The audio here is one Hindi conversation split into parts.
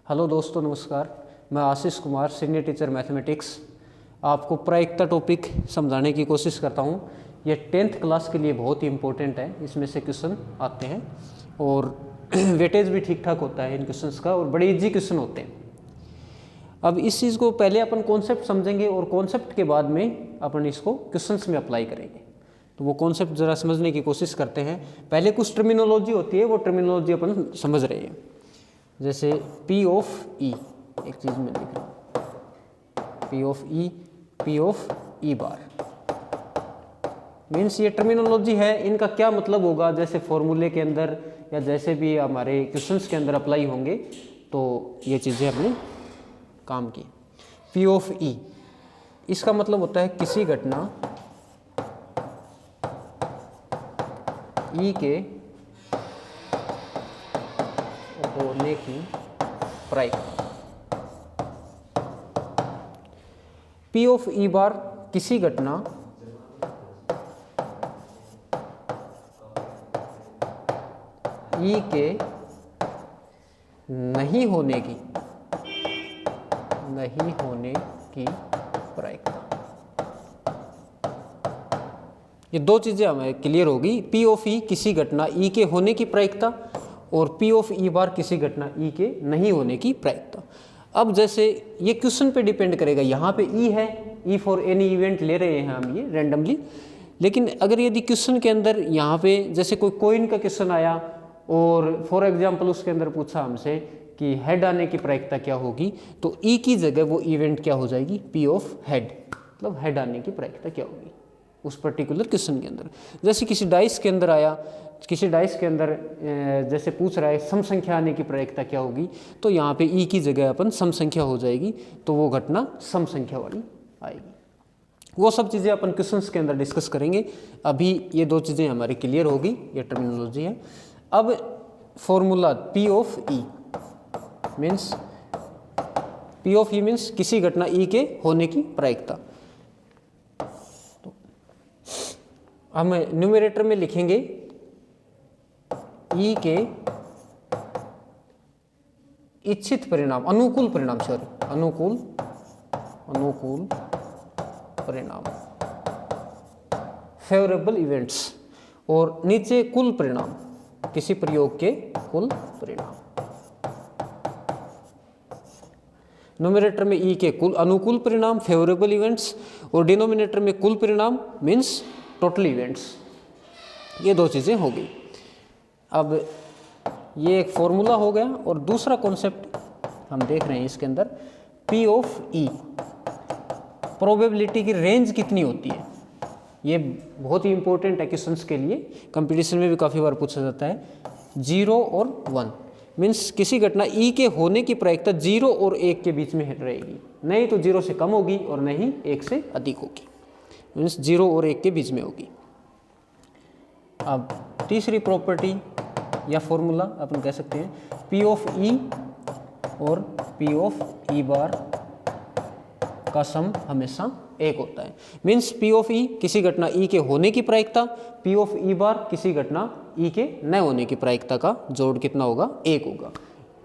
हेलो दोस्तों, नमस्कार। मैं Ashish Kumar, senior teacher mathematics, आपको प्रायिकता टॉपिक समझाने की कोशिश करता हूँ। ये 10th क्लास के लिए बहुत ही इम्पोर्टेंट है। इसमें से क्वेश्चन आते हैं और वेटेज भी ठीक ठाक होता है इन क्वेश्चंस का और बड़े इजी क्वेश्चन होते हैं। अब इस चीज़ को पहले अपन कॉन्सेप्ट समझेंगे और कॉन्सेप्ट के बाद में अपन इसको क्वेश्चंस में अप्लाई करेंगे। तो वो कॉन्सेप्ट ज़रा समझने की कोशिश करते हैं। पहले कुछ टर्मिनोलॉजी होती है, वो टर्मिनोलॉजी अपन समझ रहे हैं। जैसे P ऑफ E, एक चीज़ में लिख रहा हूँ, P of E bar means ये टर्मिनोलॉजी है। इनका क्या मतलब होगा, जैसे फॉर्मूले के अंदर या जैसे भी हमारे क्वेश्चंस के अंदर अप्लाई होंगे, तो ये चीज़ें हमने काम की। P ऑफ E, इसका मतलब होता है किसी घटना E के होने की प्रायिकता। P ऑफ E बार किसी घटना E के नहीं होने की प्रायिकता। ये दो चीज़ें हमें क्लियर होगी। P ऑफ E किसी घटना E के होने की प्रायिकता और P ऑफ E बार किसी घटना E के नहीं होने की प्रायिकता। अब जैसे ये क्वेश्चन पे डिपेंड करेगा, यहाँ पे E है, E फॉर एनी इवेंट ले रहे हैं हम ये रैंडमली। लेकिन अगर यदि क्वेश्चन के अंदर यहाँ पे जैसे कोई कॉइन का क्वेश्चन आया और फॉर एग्जांपल उसके अंदर पूछा हमसे कि हेड आने की प्रायिकता क्या होगी, तो E की जगह वो इवेंट क्या हो जाएगी, P ऑफ हेड, मतलब हेड आने की प्रायिकता क्या होगी उस पर्टिकुलर क्वेश्चन के अंदर। जैसे किसी डाइस के अंदर आया, किसी डाइस के अंदर जैसे पूछ रहा है सम संख्या आने की प्रायिकता क्या होगी, तो यहाँ पे E की जगह अपन सम संख्या हो जाएगी, तो वो घटना सम संख्या वाली आएगी। वो सब चीज़ें अपन क्वेश्चंस के अंदर डिस्कस करेंगे। अभी ये दो चीज़ें हमारी क्लियर होगी, ये टर्मिनोलॉजी है। अब formula P of E means किसी घटना E के होने की प्रायिकता। तो हम न्यूमरेटर में लिखेंगे E के इच्छित परिणाम, अनुकूल परिणाम फेवरेबल इवेंट्स, और नीचे कुल परिणाम, किसी प्रयोग के कुल परिणाम। न्यूमरेटर में E के कुल अनुकूल परिणाम फेवरेबल इवेंट्स और डिनोमिनेटर में कुल परिणाम मीन्स टोटल इवेंट्स। ये दो चीज़ें हो गई। अब ये एक फॉर्मूला हो गया और दूसरा कॉन्सेप्ट हम देख रहे हैं इसके अंदर, P ऑफ E, प्रोबेबिलिटी की रेंज कितनी होती है। ये बहुत ही इंपॉर्टेंट है क्वेश्चंस के लिए, कंपटीशन में भी काफ़ी बार पूछा जाता है। 0 और 1 मीन्स किसी घटना E के होने की प्रायिकता 0 और 1 के बीच में रहेगी, नहीं तो 0 से कम होगी और नहीं 1 से अधिक होगी, मीन्स 0 और 1 के बीच में होगी। अब तीसरी प्रॉपर्टी या फॉर्मूला अपन कह सकते हैं, P ऑफ E और P ऑफ E बार का सम हमेशा 1 होता है। मीन्स P ऑफ E किसी घटना E के होने की प्रायिकता, P ऑफ E बार किसी घटना E के न होने की प्रायिकता का जोड़ कितना होगा, 1 होगा।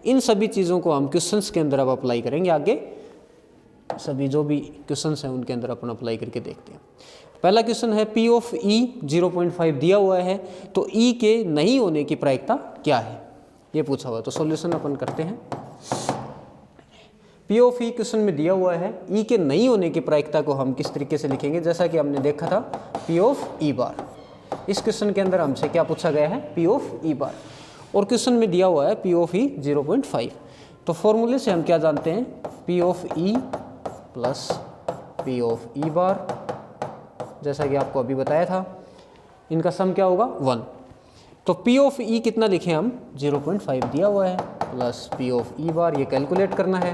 इन सभी चीज़ों को हम क्वेश्चंस के अंदर अब अप्लाई करेंगे। आगे सभी जो भी क्वेश्चंस हैं उनके अंदर अपन अप्लाई करके देखते हैं। पहला क्वेश्चन है P ऑफ E 0.5 दिया हुआ है, तो E के नहीं होने की प्रायिकता क्या है, ये पूछा हुआ है। तो सॉल्यूशन अपन करते हैं। P ऑफ E क्वेश्चन में दिया हुआ है, E के नहीं होने की प्रायिकता को हम किस तरीके से लिखेंगे, जैसा कि हमने देखा था P ऑफ E बार। इस क्वेश्चन के अंदर हमसे क्या पूछा गया है, P ऑफ E बार, और क्वेश्चन में दिया हुआ है P ऑफ E 0.5। तो फॉर्मूले से हम क्या जानते हैं, P of E plus P of E बार, जैसा कि आपको अभी बताया था, इनका सम क्या होगा, 1। तो P ऑफ E कितना लिखें हम, 0.5 दिया हुआ है, प्लस P ऑफ E बार, ये कैलकुलेट करना है,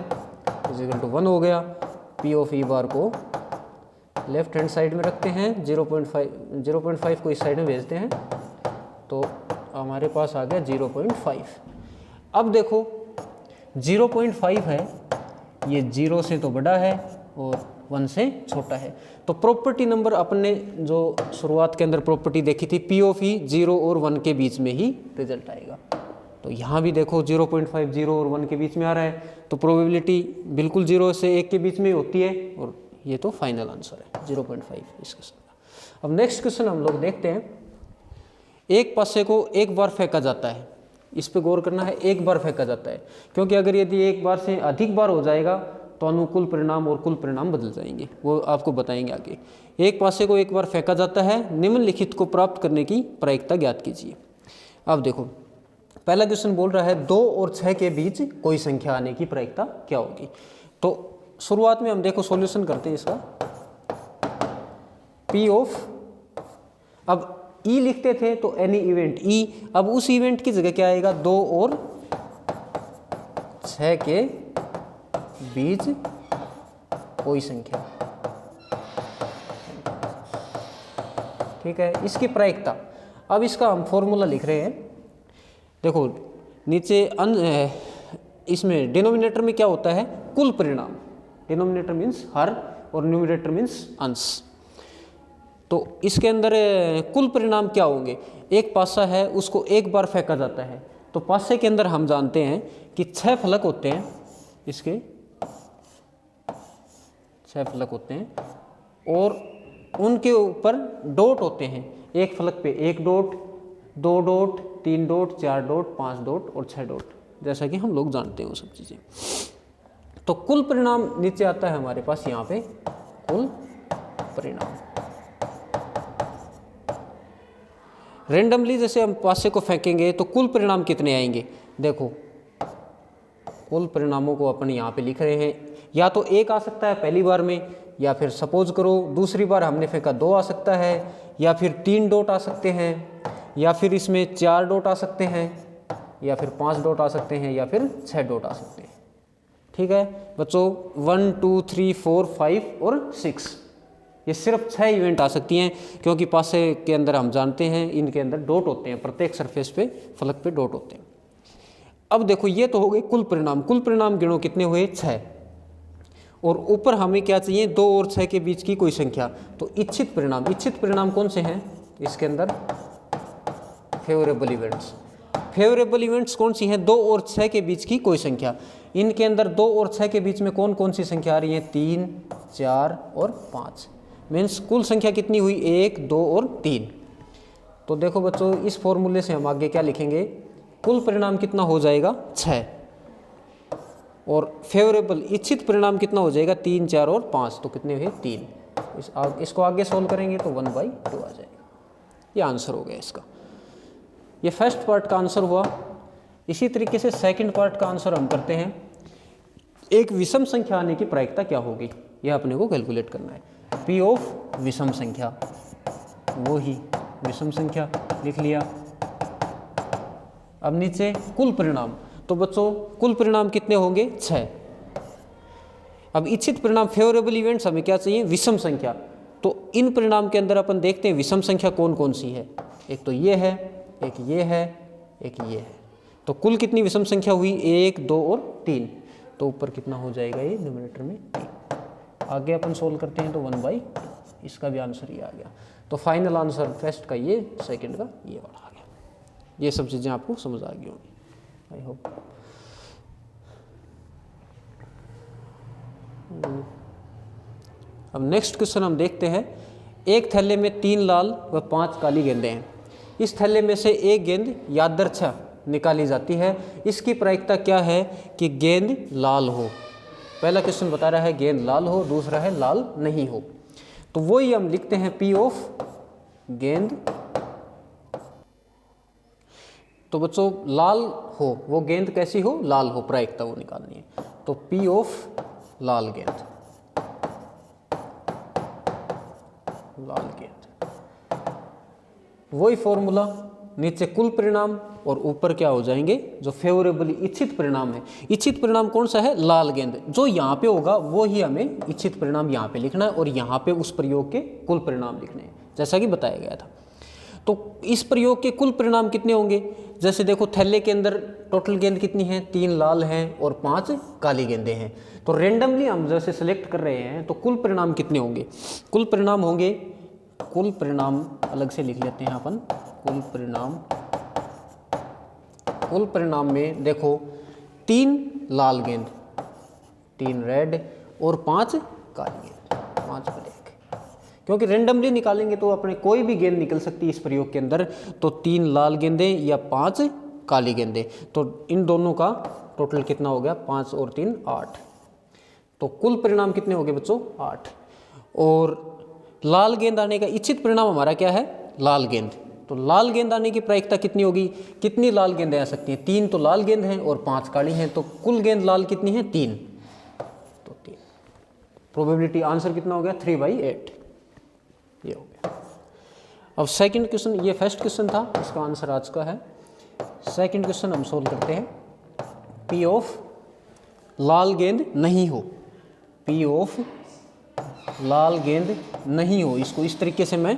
इक्वल टू 1 हो गया। P ऑफ E बार को लेफ्ट हैंड साइड में रखते हैं, 0.5 को इस साइड में भेजते हैं, तो हमारे पास आ गया 0.5। अब देखो 0.5 है, ये 0 से तो बड़ा है और 1 से छोटा है। तो प्रॉपर्टी नंबर अपने जो शुरुआत के अंदर प्रॉपर्टी देखी थी, P ऑफ E 0 और 1 के बीच में ही रिजल्ट आएगा। तो यहाँ भी देखो 0.5 0 और 1 के बीच में आ रहा है, तो प्रोबेबिलिटी बिल्कुल 0 से 1 के बीच में ही होती है, और ये तो फाइनल आंसर है 0.5 इस क्वेश्चन का। अब नेक्स्ट क्वेश्चन हम लोग देखते हैं। एक पासे को एक बार फेंका जाता है, इस पे गौर करना है, एक बार फेंका जाता है, क्योंकि अगर यदि एक बार से अधिक बार हो जाएगा तो अनुकूल परिणाम और कुल परिणाम बदल जाएंगे, वो आपको बताएंगे आगे। एक पासे को एक बार फेंका जाता है, निम्नलिखित को प्राप्त करने की प्रायिकता ज्ञात कीजिए। अब देखो पहला क्वेश्चन बोल रहा है 2 और 6 के बीच कोई संख्या आने की प्रायिकता क्या होगी। तो शुरुआत में हम देखो सॉल्यूशन करते हैं इसका। P ऑफ, अब E लिखते थे तो एनी इवेंट E, अब उस इवेंट की जगह क्या आएगा, 2 और 6 के बीच कोई संख्या, ठीक है, इसकी प्रायिकता। अब इसका हम फॉर्मूला लिख रहे हैं। देखो नीचे इसमें डिनोमिनेटर में क्या होता है, कुल परिणाम, डिनोमिनेटर मीन्स हर और न्यूमरेटर मीन्स अंश। तो इसके अंदर कुल परिणाम क्या होंगे, एक पासा है उसको एक बार फेंका जाता है, तो पासे के अंदर हम जानते हैं कि 6 फलक होते हैं, इसके 6 फलक होते हैं और उनके ऊपर डॉट होते हैं, एक फलक पे 1 dot, 2 dot, 3 dot, 4 dot, 5 dot और 6 डॉट, जैसा कि हम लोग जानते हैं वो सब चीज़ें। तो कुल परिणाम नीचे आता है हमारे पास, यहाँ पे कुल परिणाम। रेंडमली जैसे हम पासे को फेंकेंगे तो कुल परिणाम कितने आएंगे, देखो कुल परिणामों को अपन यहाँ पे लिख रहे हैं, या तो 1 आ सकता है पहली बार में, या फिर सपोज करो दूसरी बार हमने फेंका 2 आ सकता है, या फिर 3 डॉट आ सकते हैं, या फिर इसमें 4 डॉट आ सकते हैं, या फिर 5 डॉट आ सकते हैं, या फिर 6 डॉट आ सकते हैं। ठीक है बच्चों, 1 2 3 4 5 और 6, ये सिर्फ 6 इवेंट आ सकती हैं, क्योंकि पासे के अंदर हम जानते हैं इनके अंदर डॉट होते हैं, प्रत्येक सरफेस पे फलक पे डॉट होते हैं। अब देखो ये तो हो गए कुल परिणाम। कुल परिणाम गिनो कितने हुए, 6, और ऊपर हमें क्या चाहिए, 2 और 6 के बीच की कोई संख्या। तो इच्छित परिणाम, इच्छित परिणाम कौन से हैं इसके अंदर, फेवरेबल इवेंट्स। फेवरेबल इवेंट्स कौन सी हैं, 2 और 6 के बीच की कोई संख्या। इनके अंदर 2 और 6 के बीच में कौन कौन सी संख्या आ रही है, 3 4 और 5, मीन्स कुल संख्या कितनी हुई, 1 2 और 3। तो देखो बच्चों इस फॉर्मूले से हम आगे क्या लिखेंगे, कुल परिणाम कितना हो जाएगा 6, और फेवरेबल इच्छित परिणाम कितना हो जाएगा 3 4 और 5, तो कितने हुए 3। इसको आगे सोल्व करेंगे तो 1/2 आ जाएगा। ये आंसर हो गया इसका। ये फर्स्ट पार्ट का आंसर हुआ। इसी तरीके से सेकंड पार्ट का आंसर हम करते हैं। एक विषम संख्या आने की प्रायिकता क्या होगी, यह अपने को कैलकुलेट करना है। P ऑफ विषम संख्या, वो ही विषम संख्या लिख लिया। अब नीचे कुल परिणाम, तो बच्चों कुल परिणाम कितने होंगे, 6। अब इच्छित परिणाम फेवरेबल इवेंट्स हमें क्या चाहिए, विषम संख्या। तो इन परिणाम के अंदर अपन देखते हैं विषम संख्या कौन कौन सी है, एक तो ये है, एक ये है, एक ये है। तो कुल कितनी विषम संख्या हुई, 1 2 और 3। तो ऊपर कितना हो जाएगा, ये न्यूमरेटर में 3। आगे अपन सोल्व करते हैं तो 1/2, इसका भी आंसर ये आ गया। तो फाइनल आंसर फर्स्ट का ये, सेकंड का ये वाला आ गया। ये सब चीज़ें आपको समझ आ गई होंगी, आई होप। अब नेक्स्ट क्वेश्चन हम देखते हैं। एक थैले में 3 लाल व 5 काली गेंदें हैं। इस थैले में से एक गेंद यादृच्छा निकाली जाती है। इसकी प्रायिकता क्या है कि गेंद लाल हो। पहला क्वेश्चन बता रहा है गेंद लाल हो, दूसरा है लाल नहीं हो। तो वही हम लिखते हैं P ऑफ गेंद। तो बच्चों लाल हो, वो गेंद कैसी हो, लाल हो, प्रायिकता वो निकालनी है। तो P ऑफ लाल गेंद, लाल गेंद। वही फॉर्मूला, नीचे कुल परिणाम और ऊपर क्या हो जाएंगे, जो फेवरेबली इच्छित परिणाम है। इच्छित परिणाम कौन सा है, लाल गेंद। जो यहाँ पे होगा वो ही हमें इच्छित परिणाम यहाँ पे लिखना है, और यहाँ पे उस प्रयोग के कुल परिणाम लिखने हैं, जैसा कि बताया गया था। तो इस प्रयोग के कुल परिणाम कितने होंगे, जैसे देखो थैले के अंदर टोटल गेंद कितनी है, 3 लाल हैं और 5 काली गेंदें हैं। तो रेंडमली हम जैसे सेलेक्ट कर रहे हैं, तो कुल परिणाम कितने होंगे, कुल परिणाम होंगे, कुल परिणाम अलग से लिख लेते हैं अपन, कुल परिणाम कुल परिणाम में देखो 3 लाल गेंद, 3 रेड और 5 काली गेंद, 5 ब्लैक, क्योंकि रेंडमली निकालेंगे तो अपने कोई भी गेंद निकल सकती है इस प्रयोग के अंदर। तो 3 लाल गेंदें या 5 काली गेंदें, तो इन दोनों का टोटल कितना हो गया, 5 और 3 8। तो कुल परिणाम कितने हो गए बच्चों, 8। और लाल गेंद आने का इच्छित परिणाम हमारा क्या है, लाल गेंद। तो लाल गेंद आने की प्रायिकता कितनी होगी, कितनी लाल गेंदें आ सकती हैं, 3 तो लाल गेंद हैं और 5 काली हैं, तो कुल गेंद लाल कितनी है, 3। तो 3 प्रोबेबिलिटी, आंसर कितना हो गया, 3/8 ये हो गया। अब सेकंड क्वेश्चन, ये फर्स्ट क्वेश्चन था, इसका आंसर आज का है। सेकंड क्वेश्चन हम सोल्व करते हैं। पी ऑफ लाल गेंद नहीं हो, पी ऑफ लाल गेंद नहीं हो, इसको इस तरीके से मैं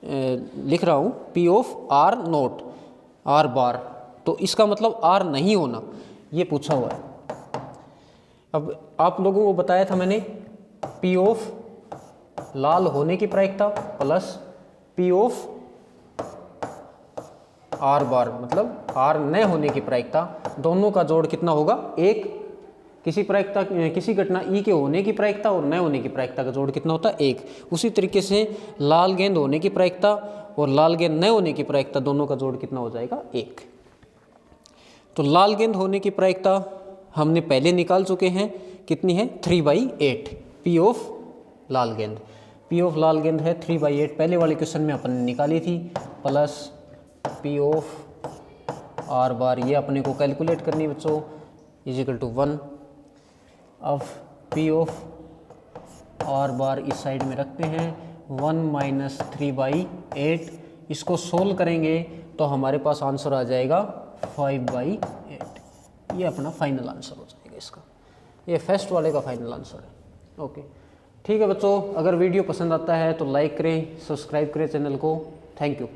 लिख रहा हूँ, P of R note, R bar, तो इसका मतलब आर नहीं होना, ये पूछा हुआ है। अब आप लोगों को बताया था मैंने, पी ऑफ लाल होने की प्रायिकता प्लस पी ऑफ आर बार, मतलब आर न होने की प्रायिकता, दोनों का जोड़ कितना होगा, 1। किसी प्रायिकता, किसी घटना ई के होने की प्रायिकता और न होने की प्रायिकता का जोड़ कितना होता है, 1। उसी तरीके से लाल गेंद होने की प्रायिकता और लाल गेंद न होने की प्रायिकता, दोनों का जोड़ कितना हो जाएगा, 1। तो लाल गेंद होने की प्रायिकता हमने पहले निकाल चुके हैं, कितनी है, 3/8। पी ऑफ लाल गेंद, पी ऑफ लाल गेंद है 3/8, पहले वाले क्वेश्चन में अपन ने निकाली थी, प्लस पी ऑफ आर बार, ये अपने को कैलकुलेट करनी है बच्चों, इजिकल टू 1। अब पी ऑफ आर बार इस साइड में रखते हैं, 1 - 3/8, इसको सोल्व करेंगे तो हमारे पास आंसर आ जाएगा 5/8। ये अपना फाइनल आंसर हो जाएगा इसका, ये फर्स्ट वाले का फाइनल आंसर है। ओके, ठीक है बच्चों, अगर वीडियो पसंद आता है तो लाइक करें, सब्सक्राइब करें चैनल को। Thank you.